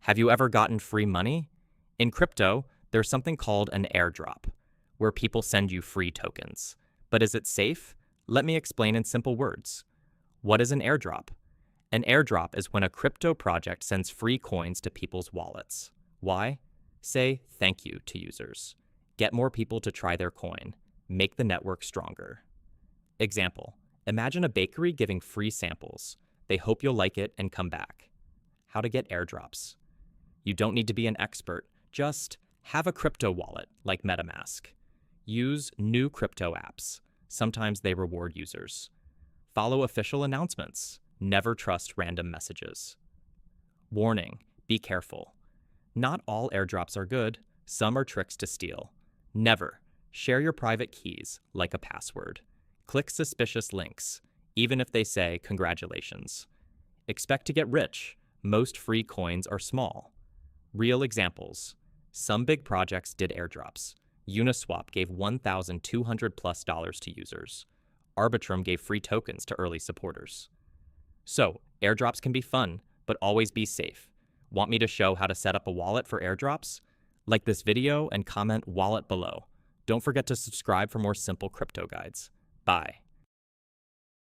Have you ever gotten free money? In crypto, there's something called an airdrop, where people send you free tokens. But is it safe? Let me explain in simple words. What is an airdrop? An airdrop is when a crypto project sends free coins to people's wallets. Why? Say thank you to users. Get more people to try their coin. Make the network stronger. Example: imagine a bakery giving free samples. They hope you'll like it and come back. How to get airdrops. You don't need to be an expert. Just have a crypto wallet like MetaMask. Use new crypto apps. Sometimes they reward users. Follow official announcements. Never trust random messages. Warning: be careful. Not all airdrops are good. Some are tricks to steal. Never share your private keys like a password. Click suspicious links, even if they say congratulations. Expect to get rich. Most free coins are small. Real examples. Some big projects did airdrops. Uniswap gave $1,200+ to users. Arbitrum gave free tokens to early supporters. So, airdrops can be fun, but always be safe. Want me to show how to set up a wallet for airdrops? Like this video and comment wallet below. Don't forget to subscribe for more simple crypto guides. Bye.